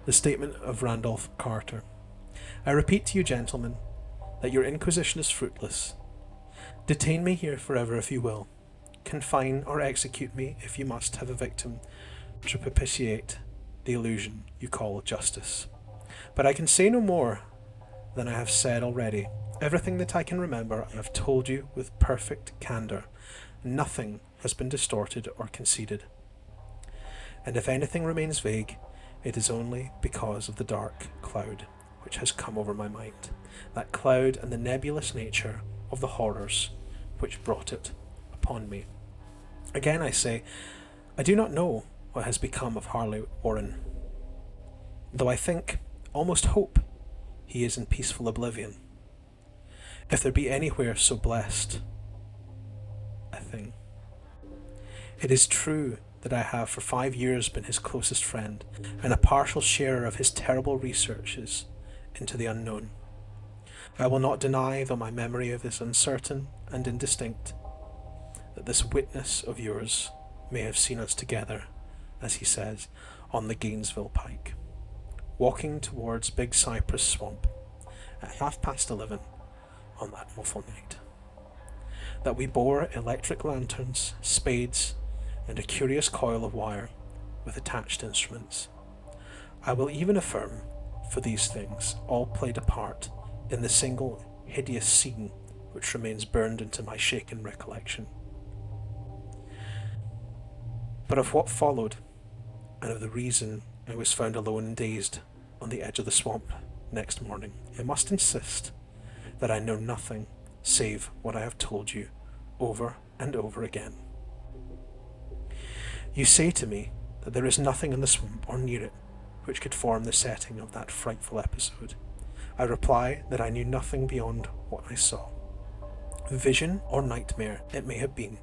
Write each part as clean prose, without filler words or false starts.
The Statement of Randolph Carter. I repeat to you, gentlemen, that your inquisition is fruitless. Detain me here forever if you will. Confine or execute me if you must have a victim to propitiate the illusion you call justice. But I can say no more than I have said already. Everything that I can remember I have told you with perfect candour. Nothing has been distorted or conceded. And if anything remains vague, it is only because of the dark cloud which has come over my mind, that cloud and the nebulous nature of the horrors which brought it upon me. Again I say, I do not know what has become of Harley Warren, though I think, almost hope, he is in peaceful oblivion. If there be anywhere so blessed a thing. It is true that I have for 5 years been his closest friend, and a partial sharer of his terrible researches into the unknown. I will not deny, though my memory of is uncertain and indistinct, that this witness of yours may have seen us together, as he says, on the Gainesville Pike, walking towards Big Cypress Swamp at 11:30 on that awful night. That we bore electric lanterns, spades, and a curious coil of wire with attached instruments. I will even affirm, for these things all played a part in the single hideous scene which remains burned into my shaken recollection. But of what followed, and of the reason I was found alone and dazed on the edge of the swamp next morning, I must insist that I know nothing save what I have told you over and over again. You say to me that there is nothing in the swamp or near it which could form the setting of that frightful episode. I reply that I knew nothing beyond what I saw. Vision or nightmare it may have been.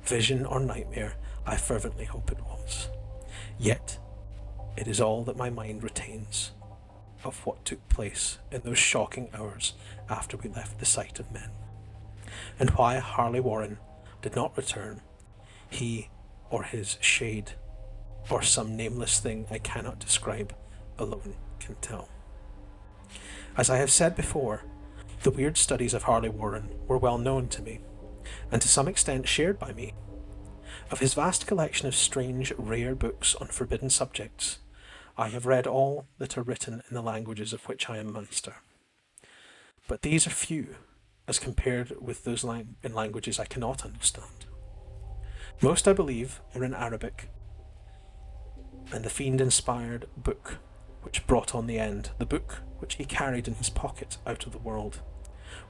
Vision or nightmare, I fervently hope it was. Yet, it is all that my mind retains of what took place in those shocking hours after we left the sight of men. And why Harley Warren did not return, he or his shade, or some nameless thing I cannot describe, alone can tell. As I have said before, the weird studies of Harley Warren were well known to me, and to some extent shared by me. Of his vast collection of strange, rare books on forbidden subjects, I have read all that are written in the languages of which I am master. But these are few, as compared with those in languages I cannot understand. Most, I believe, are in Arabic, and the fiend-inspired book which brought on the end, the book which he carried in his pocket out of the world,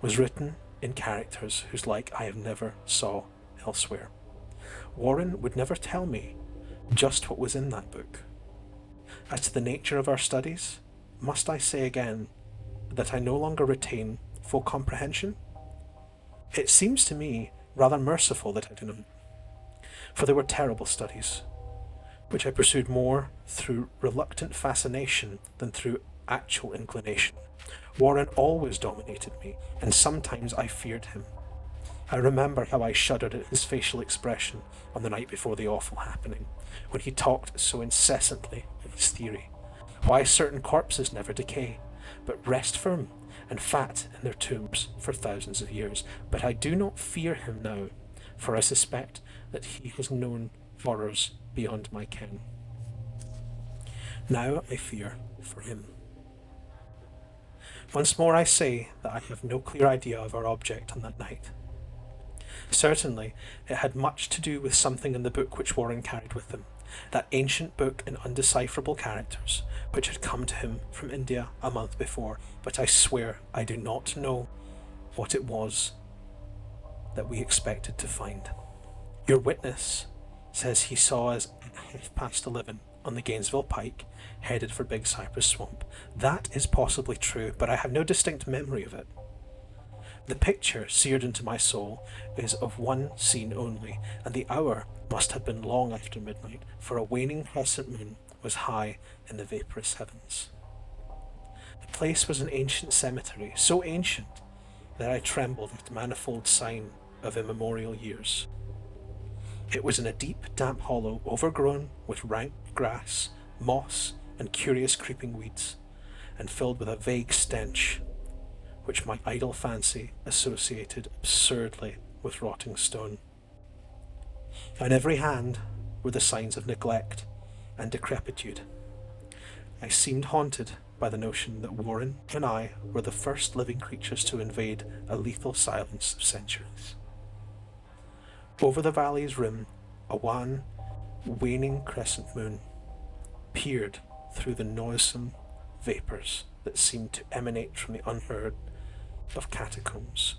was written in characters whose like I have never saw elsewhere. Warren would never tell me just what was in that book. As to the nature of our studies, must I say again that I no longer retain full comprehension? It seems to me rather merciful that I do not, for they were terrible studies, which I pursued more through reluctant fascination than through actual inclination. Warren always dominated me, and sometimes I feared him. I remember how I shuddered at his facial expression on the night before the awful happening, when he talked so incessantly of his theory, why certain corpses never decay, but rest firm and fat in their tombs for thousands of years. But I do not fear him now, for I suspect that he has known horrors beyond my ken. Now I fear for him. Once more I say that I have no clear idea of our object on that night. Certainly, it had much to do with something in the book which Warren carried with him, that ancient book in undecipherable characters, which had come to him from India a month before, but I swear I do not know what it was that we expected to find. Your witness says he saw us at 11:30 on the Gainesville Pike, headed for Big Cypress Swamp. That is possibly true, but I have no distinct memory of it. The picture seared into my soul is of one scene only, and the hour must have been long after midnight, for a waning crescent moon was high in the vaporous heavens. The place was an ancient cemetery, so ancient that I trembled at the manifold sign of immemorial years. It was in a deep, damp hollow, overgrown with rank grass, moss, and curious creeping weeds, and filled with a vague stench, which my idle fancy associated absurdly with rotting stone. On every hand were the signs of neglect and decrepitude. I seemed haunted by the notion that Warren and I were the first living creatures to invade a lethal silence of centuries. Over the valley's rim, a wan, waning crescent moon peered through the noisome vapours that seemed to emanate from the unheard of catacombs,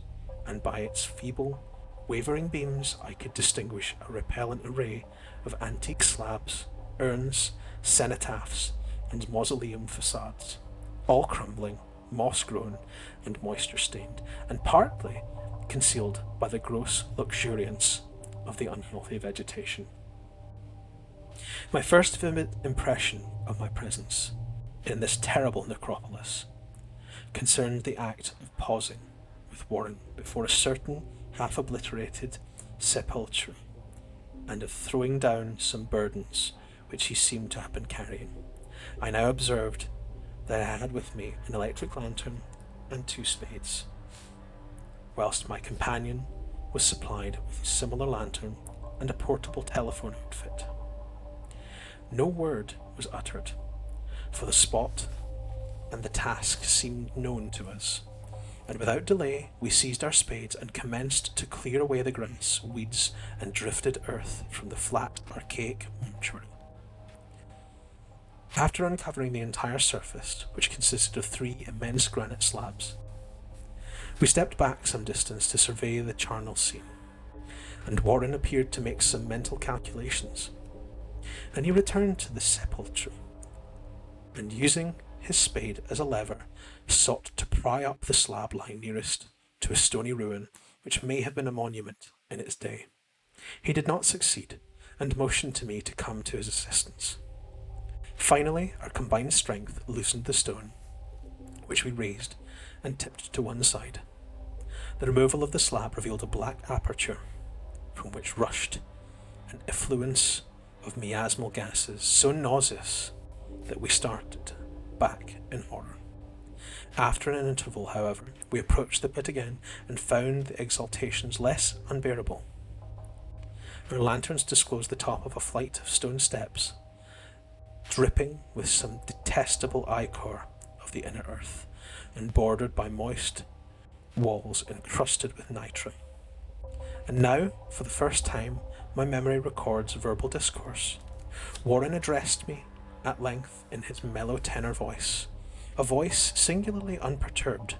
and by its feeble, wavering beams I could distinguish a repellent array of antique slabs, urns, cenotaphs, and mausoleum facades, all crumbling, moss-grown, and moisture-stained, and partly concealed by the gross luxuriance of the unhealthy vegetation. My first vivid impression of my presence in this terrible necropolis concerned the act of pausing with Warren before a certain half-obliterated sepulchre, and of throwing down some burdens which he seemed to have been carrying. I now observed that I had with me an electric lantern and 2 spades, whilst my companion was supplied with a similar lantern and a portable telephone outfit. No word was uttered, for the spot and the task seemed known to us, and without delay we seized our spades and commenced to clear away the grass, weeds, and drifted earth from the flat, archaic mortuary. After uncovering the entire surface, which consisted of 3 immense granite slabs, we stepped back some distance to survey the charnel scene, and Warren appeared to make some mental calculations. Then he returned to the sepulchre, and using his spade as a lever, sought to pry up the slab lying nearest to a stony ruin which may have been a monument in its day. He did not succeed, and motioned to me to come to his assistance. Finally, our combined strength loosened the stone, which we raised and tipped to one side. The removal of the slab revealed a black aperture, from which rushed an effluence of miasmal gases so nauseous that we started back in horror. After an interval, however, we approached the pit again and found the exhalations less unbearable. Our lanterns disclosed the top of a flight of stone steps, dripping with some detestable ichor of the inner earth, and bordered by moist walls encrusted with nitre. And now, for the first time, my memory records verbal discourse. Warren addressed me at length in his mellow tenor voice, a voice singularly unperturbed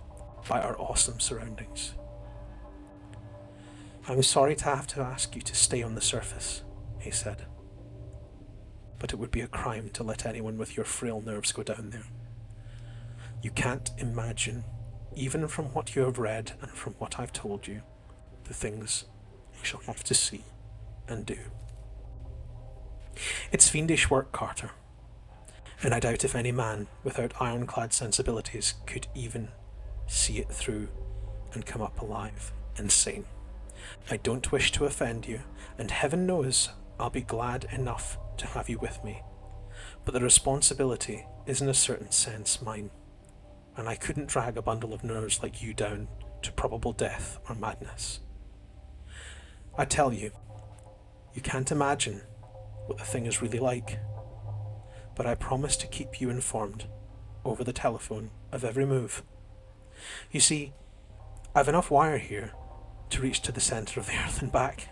by our awesome surroundings. "I'm sorry to have to ask you to stay on the surface," he said, "but it would be a crime to let anyone with your frail nerves go down there. You can't imagine, even from what you have read and from what I've told you, the things I shall have to see and do. It's fiendish work, Carter, and I doubt if any man without ironclad sensibilities could even see it through and come up alive and sane. I don't wish to offend you, and heaven knows I'll be glad enough to have you with me, but the responsibility is in a certain sense mine, and I couldn't drag a bundle of nerves like you down to probable death or madness. I tell you, you can't imagine what the thing is really like, but I promise to keep you informed over the telephone of every move. You see, I've enough wire here to reach to the centre of the earth and back.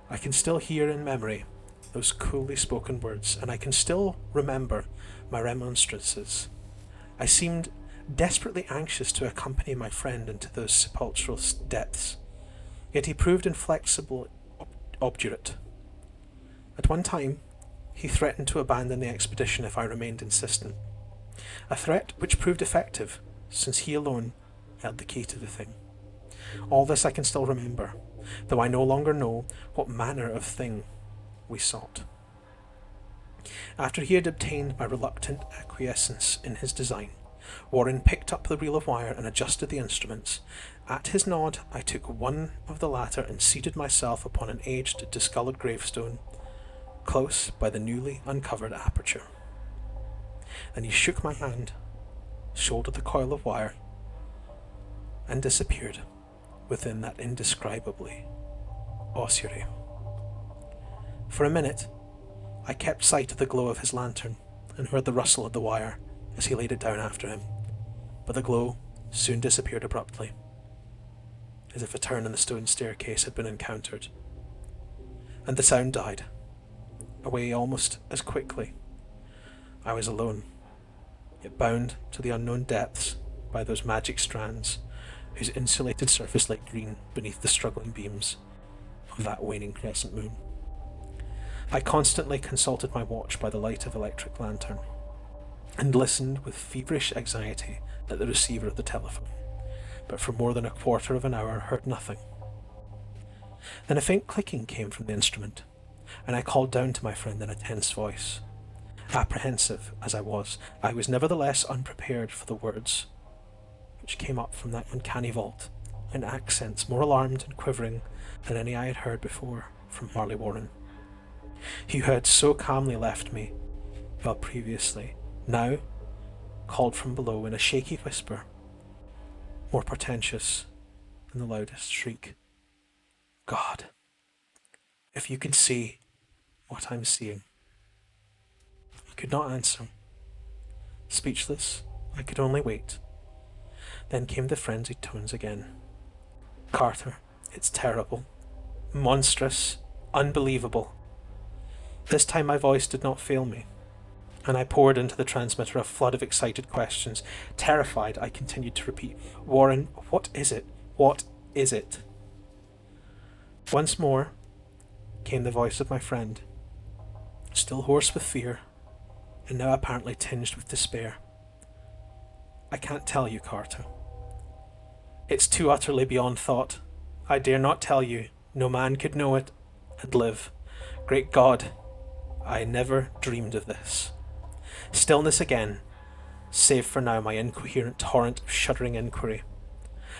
I can still hear in memory those coolly spoken words, and I can still remember my remonstrances. I seemed desperately anxious to accompany my friend into those sepulchral depths, yet he proved inflexible, obdurate. At one time, he threatened to abandon the expedition if I remained insistent, a threat which proved effective, since he alone held the key to the thing. All this I can still remember, though I no longer know what manner of thing we sought. After he had obtained my reluctant acquiescence in his design, Warren picked up the reel of wire and adjusted the instruments. At his nod, I took one of the latter and seated myself upon an aged, discoloured gravestone, close by the newly uncovered aperture. Then he shook my hand, shouldered the coil of wire, and disappeared within that indescribably ossuary. For a minute, I kept sight of the glow of his lantern and heard the rustle of the wire as he laid it down after him, but the glow soon disappeared abruptly, as if a turn in the stone staircase had been encountered, and the sound died away almost as quickly. I was alone, yet bound to the unknown depths by those magic strands whose insulated surface lay green beneath the struggling beams of that waning crescent moon. I constantly consulted my watch by the light of electric lantern, and listened with feverish anxiety at the receiver of the telephone, but for more than a quarter of an hour heard nothing. Then a faint clicking came from the instrument, and I called down to my friend in a tense voice. Apprehensive as I was nevertheless unprepared for the words which came up from that uncanny vault, in accents more alarmed and quivering than any I had heard before from Marley Warren, who had so calmly left me while previously, now called from below in a shaky whisper, more portentous than the loudest shriek. God, if you could see what I'm seeing. I could not answer. Speechless, I could only wait. Then came the frenzied tones again. Carter, it's terrible, monstrous, unbelievable. This time my voice did not fail me, and I poured into the transmitter a flood of excited questions. Terrified, I continued to repeat, Warren, what is it? What is it? Once more came the voice of my friend, still hoarse with fear, and now apparently tinged with despair. I can't tell you, Carter. It's too utterly beyond thought. I dare not tell you. No man could know it and live. Great God, I never dreamed of this. Stillness again, save for now my incoherent torrent of shuddering inquiry.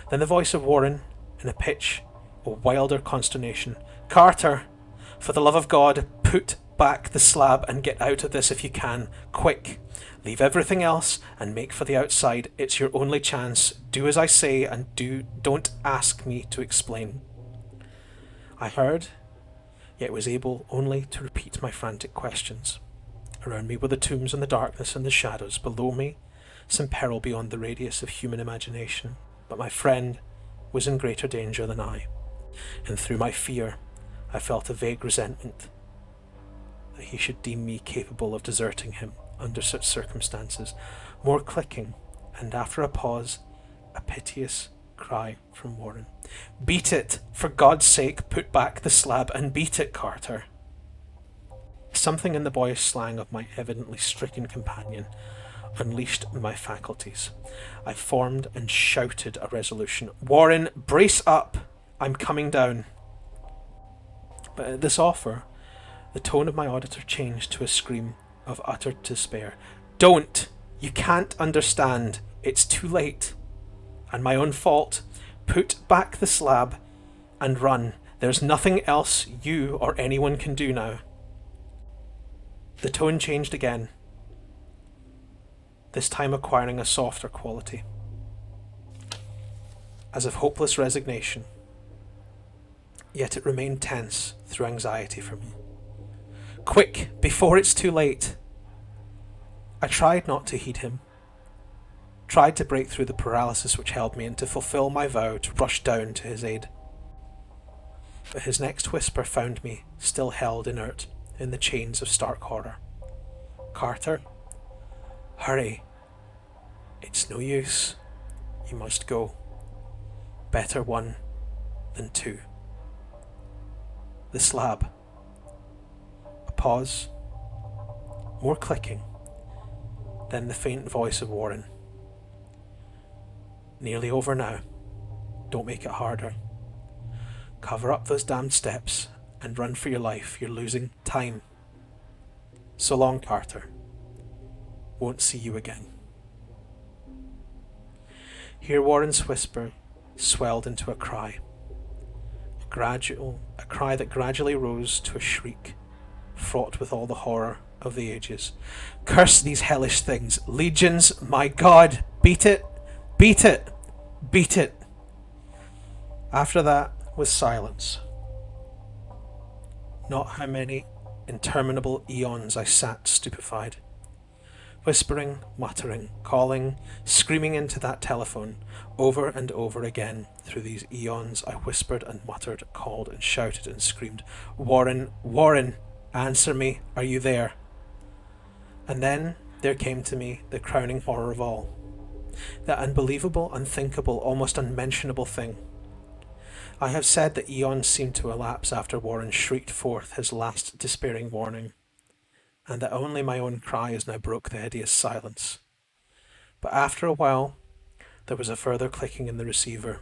Then the voice of Warren, in a pitch of wilder consternation. Carter, for the love of God, put back the slab and get out of this if you can. Quick. Leave everything else and make for the outside. It's your only chance. Do as I say and don't ask me to explain. I heard, yet was able only to repeat my frantic questions. Around me were the tombs and the darkness and the shadows. Below me, some peril beyond the radius of human imagination. But my friend was in greater danger than I, and through my fear I felt a vague resentment that he should deem me capable of deserting him under such circumstances. More clicking, and after a pause, a piteous cry from Warren. Beat it! For God's sake, put back the slab and beat it, Carter! Something in the boyish slang of my evidently stricken companion unleashed my faculties. I formed and shouted a resolution. Warren, brace up! I'm coming down. But at this offer, the tone of my auditor changed to a scream of utter despair. Don't! You can't understand. It's too late. And my own fault. Put back the slab and run. There's nothing else you or anyone can do now. The tone changed again, this time acquiring a softer quality, as of hopeless resignation. Yet it remained tense through anxiety for me. Quick, before it's too late! I tried not to heed him, tried to break through the paralysis which held me and to fulfill my vow to rush down to his aid. But his next whisper found me still held inert in the chains of stark horror. Carter, hurry. It's no use. You must go. Better one than two. The slab. A pause. More clicking. Then the faint voice of Warren. Nearly over now. Don't make it harder. Cover up those damned steps and run for your life. You're losing time. So long, Carter. Won't see you again. Here Warren's whisper swelled into a cry. A cry that gradually rose to a shriek, fraught with all the horror of the ages. Curse these hellish things. Legions, my God, beat it, beat it, beat it. After that was silence. Not how many interminable eons I sat stupefied. Whispering, muttering, calling, screaming into that telephone, over and over again. Through these eons I whispered and muttered, called and shouted and screamed, Warren, Warren, answer me, are you there? And then there came to me the crowning horror of all. That unbelievable, unthinkable, almost unmentionable thing. I have said that eons seemed to elapse after Warren shrieked forth his last despairing warning, and that only my own cries now broke the hideous silence. But after a while, there was a further clicking in the receiver,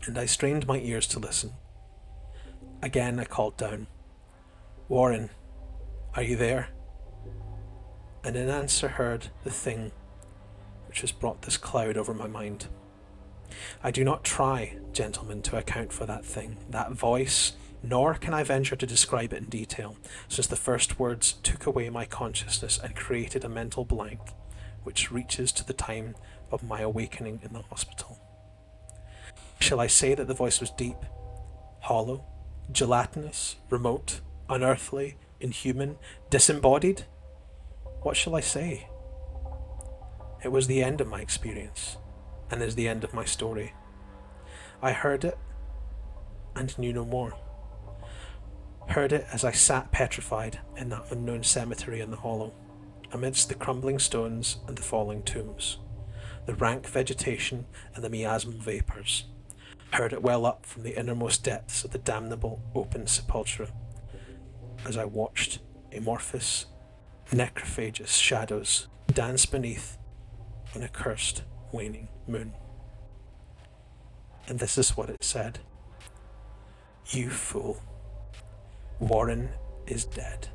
and I strained my ears to listen. Again I called down, Warren, are you there? And in answer heard the thing which has brought this cloud over my mind. I do not try, gentlemen, to account for that thing, that voice, nor can I venture to describe it in detail, since the first words took away my consciousness and created a mental blank, which reaches to the time of my awakening in the hospital. Shall I say that the voice was deep, hollow, gelatinous, remote, unearthly, inhuman, disembodied? What shall I say? It was the end of my experience, and is the end of my story. I heard it, and knew no more. Heard it as I sat petrified in that unknown cemetery in the hollow, amidst the crumbling stones and the falling tombs, the rank vegetation and the miasmal vapours. Heard it well up from the innermost depths of the damnable open sepulchre, as I watched amorphous, necrophagous shadows dance beneath an accursed waning moon. And this is what it said. You fool. Warren is dead.